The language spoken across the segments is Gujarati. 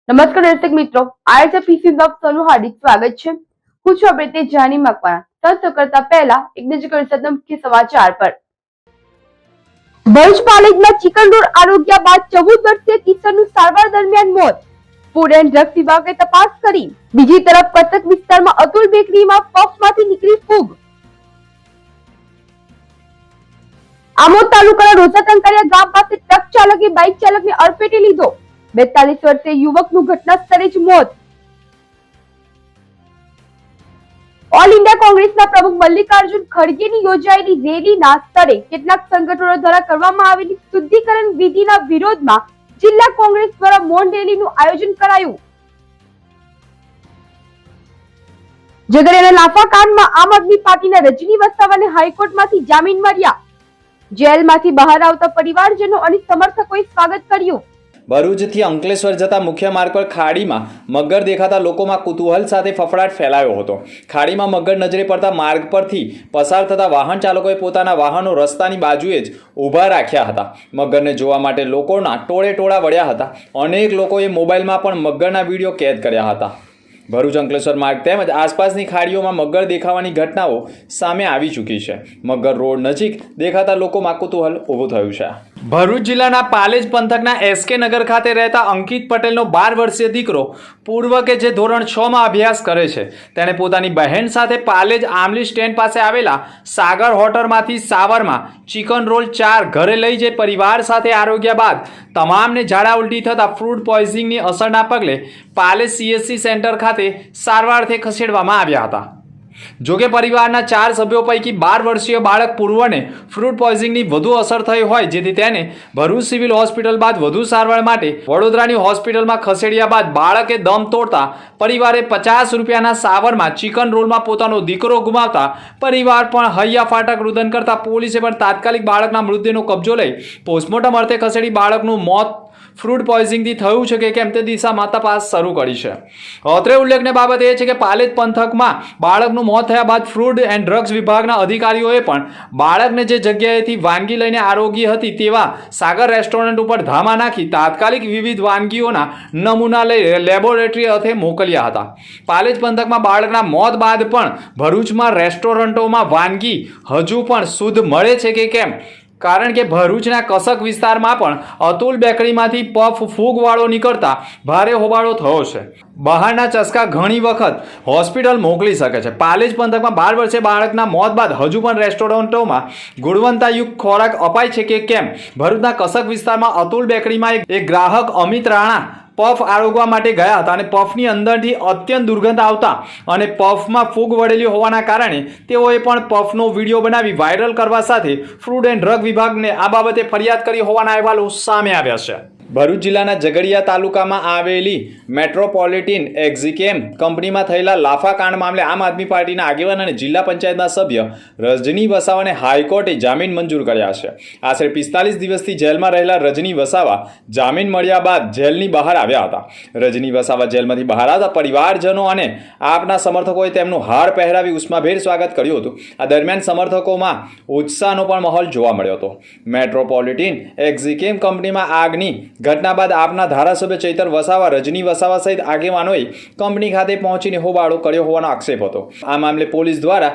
નમસ્કાર દર્શક મિત્રો, આજે પીસી નું હાર્દિક સ્વાગત છે। હું છું આપણે જાની મકવાણા। તંત્ર કરતા પહેલા એક નજર કરીએ મુખ્ય સમાચાર પર। ભરૂચ પાલિકામાં ચિકન રોડ આરોગ્ય બાદ 14 વર્ષીય કિશોરનું સારવાર દરમિયાન મોત। ફૂડ એન્ડ ડ્રગ્સ વિભાગે તપાસ કરી। બીજી તરફ કટક વિસ્તારમાં અતુલ બેકરીમાં પફમાંથી નીકળી ફૂગ। આમોદ તાલુકાના રોજા ટંકારિયા ગામ પાસે ટ્રક ચાલકે બાઇક ચાલકને અડફેટે લીધો। 42 વર્ષીય યુવકનું ઘટના સ્થળે જ મોત। ઓલ ઇન્ડિયા કોંગ્રેસના પ્રમુખ મલ્લિકાર્જુન ખડગેની યોજાયેલી રેલીના સ્થળે કેટલાક સંગઠનો દ્વારા કરવામાં આવેલી શુદ્ધિકરણ વિધિના વિરોધમાં જિલ્લા કોંગ્રેસ દ્વારા મૌન રેલીનું આયોજન કરાયું। ઝઘડિયાના લાફા કાંડમાં આમ આદમી પાર્ટીના રજની વસાવાને હાઈકોર્ટમાંથી જામીન મળ્યા। જેલમાંથી બહાર આવતા પરિવારજનો અને સમર્થકોએ સ્વાગત કર્યું। ભરૂચથી અંકલેશ્વર જતા મુખ્ય માર્ગ પર ખાડીમાં મગર દેખાતા લોકોમાં કુતૂહલ સાથે ફફડાટ ફેલાયો હતો। ખાડીમાં મગર નજરે પડતા માર્ગ પરથી પસાર થતા વાહન ચાલકોએ પોતાના વાહનો રસ્તાની બાજુએ જ ઊભા રાખ્યા હતા। મગરને જોવા માટે લોકોના ટોળે ટોળા વળ્યા હતા। અનેક લોકોએ મોબાઈલમાં પણ મગરના વિડીયો કેદ કર્યા હતા। ભરૂચ અંકલેશ્વર માર્ગ તેમજ આસપાસની ખાડીઓમાં મગર દેખાવાની ઘટનાઓ સામે આવી ચૂકી છે। મગર રોડ નજીક દેખાતા લોકોમાં કુતૂહલ ઊભું થયું છે। ભરૂચ જિલ્લાના પાલેજ પંથકના એસકે નગર ખાતે રહેતા અંકિત પટેલનો 12 વર્ષીય દીકરો પૂર્વ કે જે ધોરણ 6 માં અભ્યાસ કરે છે, તેણે પોતાની બહેન સાથે પાલેજ આમલી સ્ટેન્ડ પાસે આવેલા સાગર હોટલમાંથી સાવરમાં ચિકન રોલ 4 ઘરે લઈ જઈ પરિવાર સાથે આરોગ્ય બાદ તમામને ઝાડા ઉલટી થતા ફૂડ પોઈઝનિંગની અસરના પગલે પાલેજ CSC સેન્ટર ખાતે સારવારથી ખસેડવામાં આવ્યા હતા। જોકે પરિવારના 4 સભ્યો પૈકી 12 વર્ષીય બાળક પૂર્વને ફૂડ પોઈઝનિંગની વધુ અસર થઈ હોય, જેથી તેને ભરૂચ સિવિલ હોસ્પિટલ બાદ વધુ સારવાર માટે વડોદરાની હોસ્પિટલમાં ખસેડ્યા બાદ બાળકે દમ તોડતા પરિવારે 50 રૂપિયાના સાવરમાં ચિકન રોલમાં પોતાનો દીકરો ગુમાવતા પરિવાર પણ હૈયા ફાટક રુદન કરતા પોલીસે પણ તાત્કાલિક બાળકના મૃતદેહનો કબજો લઈ પોસ્ટમોર્ટમ અર્થે ખસેડી બાળકનું મોત ફૂડ પોઈઝનિંગથી થયું છે કે કેમ તે દિશામાં તપાસ શરૂ કરી છે। અત્રે ઉલ્લેખનીય બાબત એ છે કે પાલેજ પંથકમાં બાળકનું મોત થયા બાદ ફૂડ એન્ડ ડ્રગ્સ વિભાગના અધિકારીઓએ પણ બાળકને જે જગ્યાએથી વાનગી લઈને આરોગી હતી તેવા સાગર રેસ્ટોરન્ટ ઉપર ધામા નાખી તાત્કાલિક વિવિધ વાનગીઓના નમૂના લઈ લેબોરેટરી અર્થે મોકલ્યા હતા। પાલેજ પંથકમાં બાળકના મોત બાદ પણ ભરૂચમાં રેસ્ટોરન્ટોમાં વાનગી હજુ પણ શુદ્ધ મળે છે કે કેમ, કારણ કે ભરૂચના કસક વિસ્તારમાં પણ અતુલ બેકરીમાંથી પફ ફૂગવાળો નીકળતા ભારે હોબાળો થયો છે। બહારના ચસ્કા ઘણી વખત હોસ્પિટલ મોકલી શકે છે। પાલેજ પંથકમાં 12 વર્ષે બાળકના મોત બાદ હજુ પણ રેસ્ટોરન્ટોમાં ગુણવત્તાયુક્ત ખોરાક અપાય છે કે કેમ। ભરૂચના કસક વિસ્તારમાં અતુલ બેકરીમાં એક ગ્રાહક અમિત રાણા પફ આરોગવા માટે ગયા હતા અને પફની અંદરથી અત્યંત દુર્ગંધ આવતા અને પફમાં ફૂગ વળેલી હોવાના કારણે તેઓએ પણ પફનો વિડીયો બનાવી વાયરલ કરવા સાથે ફૂડ એન્ડ ડ્રગ વિભાગને આ બાબતે ફરિયાદ કરી હોવાના અહેવાલો સામે આવ્યા છે। ભરૂચ જિલ્લાના ઝઘડિયા તાલુકામાં આવેલી મેટ્રોપોલિટન એક્ઝિકેમ કંપનીમાં થયેલા લાફા કાંડ મામલે આમ આદમી પાર્ટીના આગેવાન અને જિલ્લા પંચાયતના સભ્ય રજની વસાવાને હાઈકોર્ટે જામીન મંજૂર કર્યા છે। આશરે 45 દિવસથી જેલમાં રહેલા રજની વસાવા જામીન મળ્યા બાદ જેલની બહાર આવ્યા હતા। રજની વસાવા જેલમાંથી બહાર આવતા પરિવારજનો અને આપના સમર્થકોએ તેમનું હાર પહેરાવી ઉષ્માભેર સ્વાગત કર્યું હતું। આ દરમિયાન સમર્થકોમાં ઉત્સાહનો પણ માહોલ જોવા મળ્યો હતો। મેટ્રોપોલિટન એક્ઝિકેમ કંપનીમાં આગની ઘટના બાદ આપના ધારાસભ્ય ચૈતર વસાવા, રજની વસાવા સહિત આગેવાનોએ કંપની ખાતે પહોંચીને હોબાળો કર્યો હોવાનો આક્ષેપ હતો। આ મામલે પોલીસ દ્વારા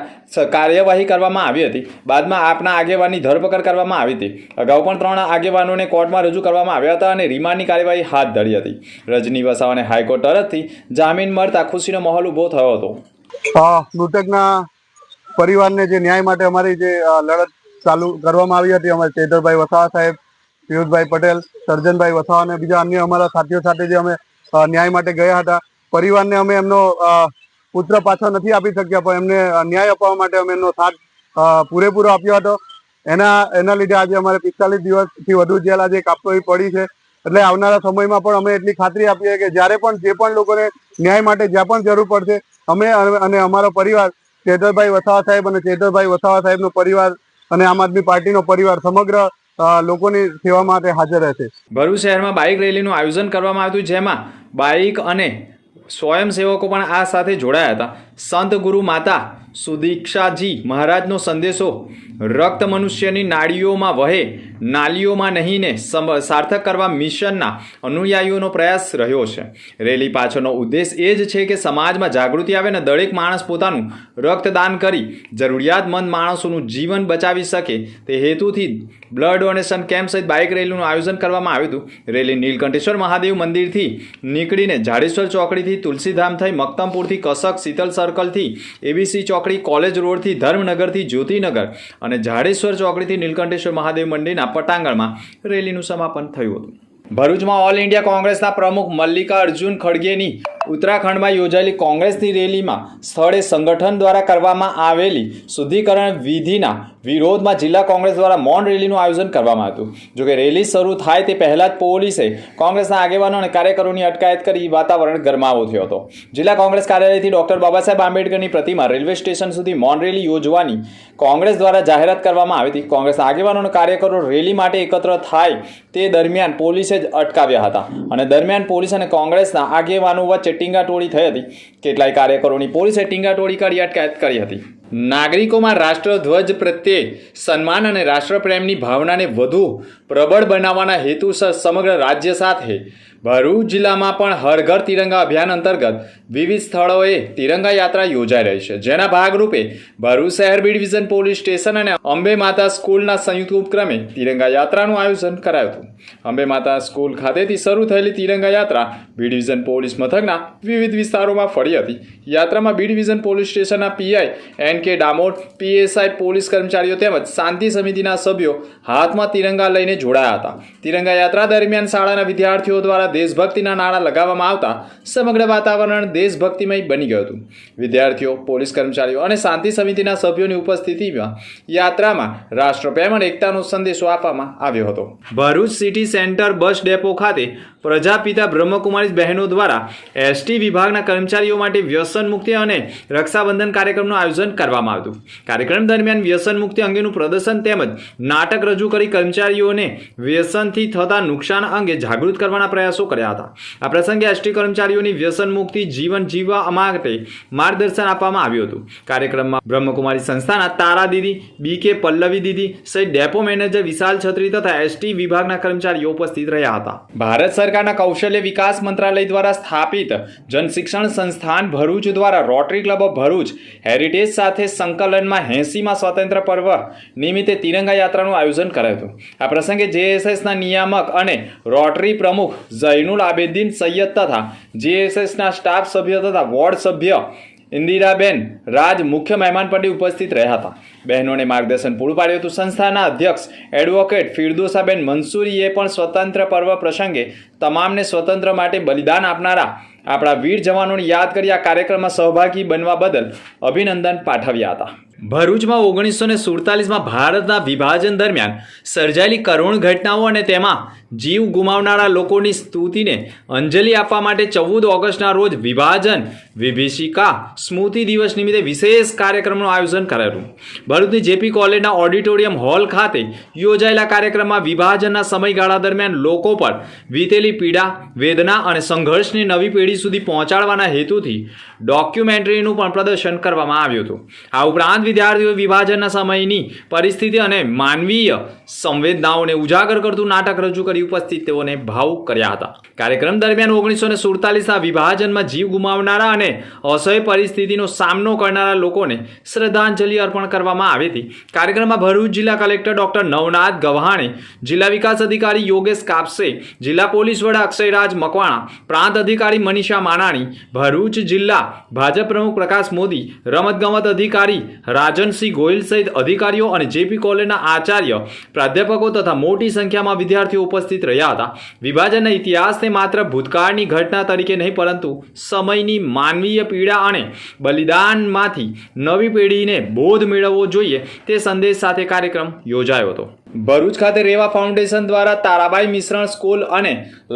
કાર્યવાહી કરવામાં આવી હતી। બાદમાં આપના આગેવાનની ધરપકડ કરવામાં આવી હતી। અગાઉ પણ 3 આગેવાનોને કોર્ટમાં રજૂ કરવામાં આવ્યા હતા અને રિમાન્ડની કાર્યવાહી હાથ ધરી હતી। રજની વસાવાને હાઈકોર્ટ તરફથી જામીન મળતા ખુશીનો માહોલ ઊભો થયો હતો। મૃતકના પરિવારને જે ન્યાય માટે અમારી જે લડત ચાલુ કરવામાં આવી હતી, અમારે ચૈતરભાઈ વસાવા સાહેબ, પિયુષભાઈ પટેલ, સર્જનભાઈ વસાવા અને બીજા અન્ય અમારા સાથીઓ સાથે જે અમે ન્યાય માટે ગયા હતા, પરિવારને અમે એમનો પુત્ર પાછો નથી આપી શક્યા, પણ એમને ન્યાય અપાવવા માટે અમે એમનો સાથ પૂરેપૂરો આપ્યો હતો। એના લીધે આજે અમારે 45 દિવસથી વધુ જેલ આજે કાપવી પડી છે। એટલે આવનારા સમયમાં પણ અમે એટલી ખાતરી આપીએ કે જ્યારે પણ જે પણ લોકોને ન્યાય માટે જ્યાં પણ જરૂર પડશે, અમે અને અમારો પરિવાર ચૈતરભાઈ વસાવા સાહેબ અને ચૈતરભાઈ વસાવા સાહેબનો પરિવાર અને આમ આદમી પાર્ટીનો પરિવાર સમગ્ર લોકોની સેવા માટે હાજર રહેશે। ભરૂચ શહેરમાં બાઇક રેલીનું આયોજન કરવામાં આવ્યું, જેમાં બાઇક અને સ્વયંસેવકો પણ આ સાથે જોડાયા હતા। સંત ગુરુ માતા સુદીક્ષાજી મહારાજનો સંદેશો રક્ત મનુષ્યની નાડીઓમાં વહે નાલીઓમાં નહીંને સાર્થક કરવા મિશનના અનુયાયીઓનો પ્રયાસ રહ્યો છે. રેલી પાછળનો ઉદ્દેશ એ જ છે કે સમાજમાં જાગૃતિ આવે અને દરેક માણસ પોતાનું રક્તદાન કરી જરૂરિયાતમંદ માણસોનું જીવન બચાવી શકે તે હેતુથી બ્લડ ડોનેશન કેમ્પ સહિત બાઇક રેલીનું આયોજન કરવામાં આવ્યું હતું. રેલી નીલકંઠેશ્વર મહાદેવ મંદિરથી નીકળીને ઝાડેશ્વર ચોકડીથી તુલસીધામ થઈ મક્તમપુરથી કસક શીતલ સર્કલથી એબીસી ચોકડી કોલેજ રોડથી ધર્મનગરથી જ્યોતિનગર અને ઝાડેશ્વર ચોકડીથી નીલકંઠેશ્વર મહાદેવ મંદિરના પટાંગણમાં રેલીનું સમાપન થયું હતું. ભરૂચમાં ઓલ ઇન્ડિયા કોંગ્રેસના પ્રમુખ મલ્લિકાર્જુન ખડગેની ઉત્તરાખંડમાં યોજાયેલી કોંગ્રેસની રેલીમાં સ્થળે સંગઠન દ્વારા કરવામાં આવેલી શુદ્ધિકરણ વિધિના વિરોધમાં જિલ્લા કોંગ્રેસ દ્વારા મૌન રેલીનું આયોજન કરવામાં હતું. જોકે રેલી શરૂ થાય તે પહેલા જ પોલીસે કોંગ્રેસના આગેવાનો અને કાર્યકરોની અટકાયત કરી વાતાવરણ ગરમાવો થયો હતો. જિલ્લા કોંગ્રેસ કાર્યાલયથી ડોક્ટર બાબાસાહેબ આંબેડકરની પ્રતિમા રેલવે સ્ટેશન સુધી મૌન રેલી યોજવાની કોંગ્રેસ દ્વારા જાહેરાત કરવામાં આવી હતી. કોંગ્રેસના આગેવાનો અને કાર્યકરો રેલી માટે એકત્ર થાય તે દરમિયાન પોલીસે જ અટકાવ્યા હતા અને દરમિયાન પોલીસ અને કોંગ્રેસના આગેવાનો વચ્ચે ટીંગાટોળી થઈ હતી. કેટલાય કાર્યકરોની પોલીસે ટીંગાટોળી કરી અટકાયત કરી હતી. નાગરિકોમાં રાષ્ટ્રધ્વજ પ્રત્યે સન્માન અને રાષ્ટ્રપ્રેમની ભાવનાને વધુ પ્રબળ બનાવવાના હેતુસર સમગ્ર રાજ્ય સાથે ભરૂચ જિલ્લામાં પણ હર ઘર તિરંગા અભિયાન અંતર્ગત વિવિધ સ્થળોએ તિરંગા યાત્રા યોજાઈ રહી છે. જેના ભાગરૂપે ભરૂચ શહેર બી ડિવિઝન પોલીસ સ્ટેશન અને અંબે માતા સ્કૂલના સંયુક્ત ઉપક્રમે તિરંગા યાત્રાનું આયોજન કરાયું હતું. અંબે માતા સ્કૂલ ખાતેથી શરૂ થયેલી તિરંગા યાત્રા બી ડિવિઝન પોલીસ મથકના વિવિધ વિસ્તારોમાં ફરી હતી. યાત્રામાં બી ડિવિઝન પોલીસ સ્ટેશનના પીઆઈ એન.કે. ડામોર, પીએસઆઈ, પોલીસ કર્મચારીઓ તેમજ શાંતિ સમિતિના સભ્યો હાથમાં તિરંગા લઈને જોડાયા હતા. તિરંગા યાત્રા દરમિયાન શાળાના વિદ્યાર્થીઓ દ્વારા દેશભક્તિના નારા લગાવવામાં આવતા સમગ્ર વાતાવરણ દેશભક્તિમય બની ગયું હતું. વિદ્યાર્થીઓ, પોલીસ કર્મચારીઓ અને શાંતિ સમિતિના સભ્યોની ઉપસ્થિતિમાં યાત્રામાં રાષ્ટ્રપ્રેમ અને એકતાનો સંદેશો આપવામાં આવ્યો હતો. Bharuch city centre bus depot ખાતે પ્રજાપિતા બ્રહ્મકુમારી બહેનો દ્વારા એસટી વિભાગના કર્મચારીઓ માટે વ્યસન મુક્તિ અને રક્ષાબંધન કાર્યક્રમનું આયોજન કરવામાં આવ્યું. કાર્યક્રમ દરમિયાન વ્યસન મુક્તિ અંગેનું પ્રદર્શન તેમજ નાટક રજૂ કરી કર્મચારીઓને વ્યસનથી થતા નુકસાન અંગે જાગૃત કરવાના પ્રયાસો કર્યા હતા. આ પ્રસંગે એસટી કર્મચારીઓની વ્યસન મુક્તિ જીવન જીવવા માટે માર્ગદર્શન આપવામાં આવ્યું હતું. કાર્યક્રમમાં બ્રહ્મકુમારી સંસ્થાના તારા દીદી, બી.કે. પલ્લવી દીદી સહિત ડેપો મેનેજર વિશાલ છત્રી તથા એસટી વિભાગના કર્મચારીઓ ઉપસ્થિત રહ્યા હતા. ભારત સરકારના કૌશલ્ય વિકાસ મંત્રાલય દ્વારા સ્થાપિત જનશિક્ષણ સંસ્થાન ભરૂચ દ્વારા rotary club of Bharuch heritage સાથે સંકલનમાં 80મા સ્વાતંત્ર્ય પર્વ નિમિત્તે તિરંગા યાત્રાનું આયોજન કરાયું હતું. આ પ્રસંગે જેએસએસના નિયામક અને રોટરી પ્રમુખ ઝૈનુલ આબેદીન સૈયદ તથા જેએસએસના સ્ટાફ સભ્ય તથા વોર્ડ સભ્ય ઇન્દિરાબેન રાજ મુખ્ય મહેમાન પદે ઉપસ્થિત રહ્યા હતા. બહેનોને માર્ગદર્શન પૂરું પાડ્યું હતું. સંસ્થાના અધ્યક્ષ એડવોકેટ ફિરદોસાબેન મંસૂરીએ પણ સ્વતંત્ર પર્વ પ્રસંગે તમામને સ્વતંત્ર માટે બલિદાન આપનારા આપણા વીર જવાનોને યાદ કરી આ કાર્યક્રમમાં સહભાગી બનવા બદલ અભિનંદન પાઠવ્યા હતા. ભરૂચમાં 1947માં ભારતના વિભાજન દરમિયાન સર્જાયેલી કરુણ ઘટનાઓ અને તેમાં જીવ ગુમાવનારા લોકોની સ્તુતિને અંજલિ આપવા માટે 14 ઓગસ્ટના રોજ વિભાજન વિભીષિકા સ્મૃતિ દિવસ નિમિત્તે વિશેષ કાર્યક્રમનું આયોજન કરાયું. ભરૂચની જેપી કોલેજના ઓડિટોરિયમ હોલ ખાતે યોજાયેલા કાર્યક્રમમાં વિભાજનના સમયગાળા દરમિયાન લોકો પર વીતેલી પીડા, વેદના અને સંઘર્ષની નવી પેઢી સુધી પહોંચાડવાના હેતુથી ડોક્યુમેન્ટરીનું પણ પ્રદર્શન કરવામાં આવ્યું હતું. આ ઉપરાંત વિદ્યાર્થીઓ વિભાજનના સમયની પરિસ્થિતિ અને માનવીય સંવેદનાઓને ઉજાગર કરતું નાટક રજૂ કરી ઉપસ્થિતોને ભાવુક કર્યા હતા. કાર્યક્રમ દરમિયાન 1947ના વિભાજનમાં જીવ ગુમાવનારા અને અસહ્ય પરિસ્થિતિનો સામનો કરનારા લોકોને શ્રદ્ધાંજલિ અર્પણ કરવામાં આવી હતી. કાર્યક્રમમાં ભરૂચ જિલ્લા કલેક્ટર ડોક્ટર નવનાથ ગવ્હાણે, જિલ્લા વિકાસ અધિકારી યોગેશ કાપસે, જિલ્લા પોલીસ વડા અક્ષયરાજ મકવાણા, પ્રાંત અધિકારી મનીષા માનાણી, ભરૂચ જિલ્લા ભાજપ પ્રમુખ પ્રકાશ મોદી, રમતગમત અધિકારી રાજનસિંહ ગોયલ સહિત અધિકારીઓ અને જેપી કોલેજના આચાર્ય, પ્રાધ્યાપકો તથા મોટી સંખ્યામાં વિદ્યાર્થીઓ ઉપસ્થિત રહ્યા હતા. વિભાજનના ઇતિહાસને માત્ર ભૂતકાળની ઘટના તરીકે નહીં પરંતુ સમયની માનવીય પીડા અને બલિદાનમાંથી નવી પેઢીને બોધ મેળવવો જોઈએ તે સંદેશ સાથે કાર્યક્રમ યોજાયો હતો. ભરૂચ ખાતે રેવા ફાઉન્ડેશન દ્વારા તારાબાઈ મિશ્રણ સ્કૂલ અને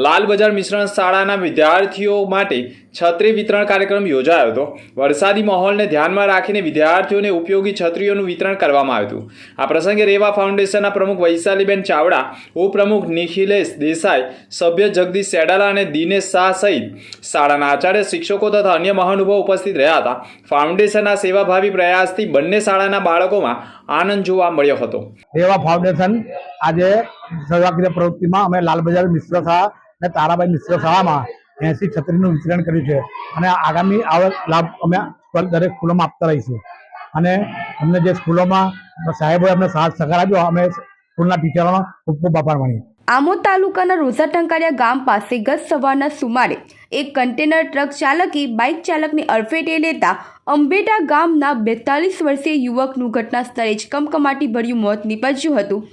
લાલ બજાર મિશ્રણ શાળાના વિદ્યાર્થીઓ માટે છત્રી વિતરણ કાર્યક્રમ યોજાયો હતો. વરસાદી માહોલને ધ્યાનમાં રાખીને વિદ્યાર્થીઓને ઉપયોગી છત્રીઓનું વિતરણ કરવામાં આવ્યું હતું. આ પ્રસંગે રેવા ફાઉન્ડેશનના પ્રમુખ વૈશાલીબેન ચાવડા, ઉપપ્રમુખ નિખિલેશ દેસાઈ, સભ્ય જગદીશ સેડાલા અને દિનેશ શાહ સહિત શાળાના આચાર્ય, શિક્ષકો તથા અન્ય મહાનુભાવો ઉપસ્થિત રહ્યા હતા. ફાઉન્ડેશનના સેવાભાવી પ્રયાસથી બંને શાળાના બાળકોમાં આનંદ જોવા મળ્યો હતો. રેવા ફાઉન્ડેશન આજે સેવાકીય પ્રવૃત્તિમાં અમે લાલ બજાર મિશ્ર શાળા અને તારાબાઈ મિશ્ર શાળામાં 80 છત્રીનું વિતરણ કર્યું છે અને આગામી આવો લાભ અમે દરેક સ્કૂલોમાં આપતા રહીશું. અને અમને જે સ્કૂલોમાં સાહેબોએ અમને સાથ સહકાર આપ્યો, અમે સ્કૂલના ટીચરોનો ખૂબ ખૂબ આભાર માનીએ. આમોદ તાલુકાના રોઝા ટંકારિયા ગામ પાસે ગત સવારના સુમારે એક કન્ટેનર ટ્રક ચાલકે બાઇક ચાલકને અડફેટે લેતા અંબેટા ગામના 42 વર્ષીય યુવકનું ઘટના સ્થળે જ કમકમાટી ભર્યું મોત નીપજ્યું હતું.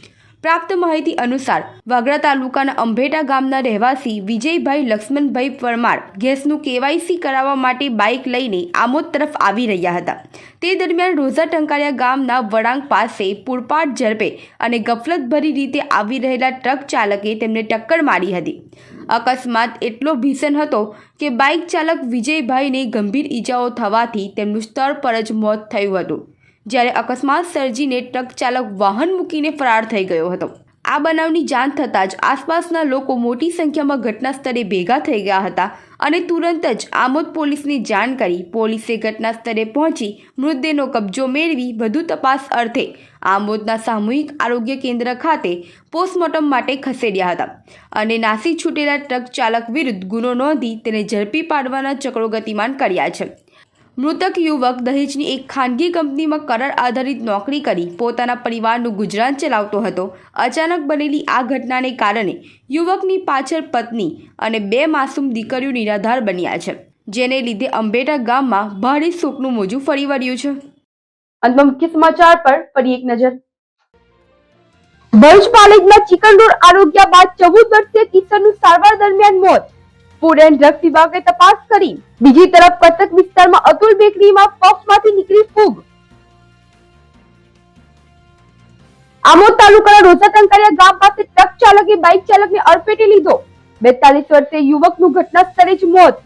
પ્રાપ્ત માહિતી અનુસાર વાગરા તાલુકાના અંબેટા ગામના રહેવાસી વિજયભાઈ લક્ષ્મણભાઈ પરમાર ગેસનું KYC કરાવવા માટે બાઇક લઈને આમોદ તરફ આવી રહ્યા હતા. તે દરમિયાન રોઝા ટંકારિયા ગામના વળાંક પાસે પૂરપાટ ઝડપે અને ગફલતભરી રીતે આવી રહેલા ટ્રક ચાલકે તેમને ટક્કર મારી હતી. અકસ્માત એટલો ભીષણ હતો કે બાઇક ચાલક વિજયભાઈને ગંભીર ઈજાઓ થવાથી તેમનું સ્થળ પર જ મોત થયું હતું, જ્યારે અકસ્માત સર્જીને ટ્રક ચાલક વાહન મૂકીને ફરાર થઈ ગયો હતો. આ બનાવની જાણ થતાં જ આસપાસના લોકો મોટી સંખ્યામાં ઘટના સ્થળે ભેગા થઈ ગયા હતા અને તુરંત જ આમોદ પોલીસને જાણ કરી પોલીસે ઘટના સ્થળે પહોંચી મૃતદેહનો કબજો મેળવી વધુ તપાસ અર્થે આમોદના સામૂહિક આરોગ્ય કેન્દ્ર ખાતે પોસ્ટમોર્ટમ માટે ખસેડ્યા હતા અને નાસી છૂટેલા ટ્રક ચાલક વિરુદ્ધ ગુનો નોંધી તેને ઝડપી પાડવાના ચક્રો ગતિમાન કર્યા છે. મૃતક યુવક દહેજની એક ખાનગી કંપનીમાં કરાર આધારિત નોકરી કરી પોતાના પરિવારનું ગુજરાન ચલાવતો હતો. અચાનક બનેલી આ ઘટનાને કારણે યુવકની પાછળ પત્ની અને 2 માસૂમ દીકરીઓ નિરાધાર બન્યા છે, જેને લીધે અંબેટા ગામમાં ભારે શોકનું મોજું ફરી વળ્યું છે. અંતમાં મુખ્ય સમાચાર પર ફરી એક નજર. ભરૂચ પાલેજના ચિકન રોડ આરોગ્ય બાદ 14 વર્ષીય કિશોરનું સારવાર દરમિયાન મોત. ફૂડ એન્ડ ડ્રગ વિભાગે તપાસ કરી. બીજી તરફ કટક વિસ્તારમાં અતુલ બેકરીમાં પફમાંથી નીકળી ફૂગ. આમોદ તાલુકાના રોઝા ટંકારિયા ગામ પાસે ટ્રક ચાલકે બાઇક ચાલકને અડફેટે લીધો. 42 વર્ષીય યુવકનું ઘટના સ્થળે જ મોત.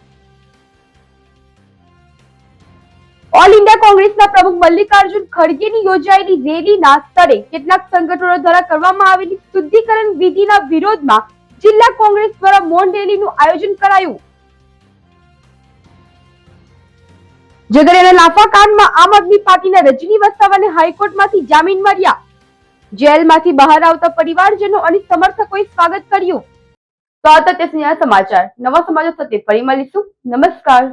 ઓલ ઇન્ડિયા કોંગ્રેસના પ્રમુખ મલ્લિકાર્જુન ખડગેની યોજાયેલી રેલીના સ્થળે કેટલાક સંગઠનો દ્વારા કરવામાં આવેલી શુદ્ધિકરણ વિધિના વિરોધમાં જિલ્લા કોંગ્રેસ દ્વારા મૌન રેલીનું આયોજન કરાયું. ઝઘડિયાના લાફાકાંડમાં આમ આદમી પાર્ટીના રજની વસાવાને હાઈકોર્ટમાંથી જામીન મળ્યા. જેલમાંથી બહાર આવતા પરિવારજનો અને સમર્થકોએ સ્વાગત કર્યું. તો આ હતા તે સમાચાર. નવા સમાચાર સાથે ફરી મળીશું. નમસ્કાર.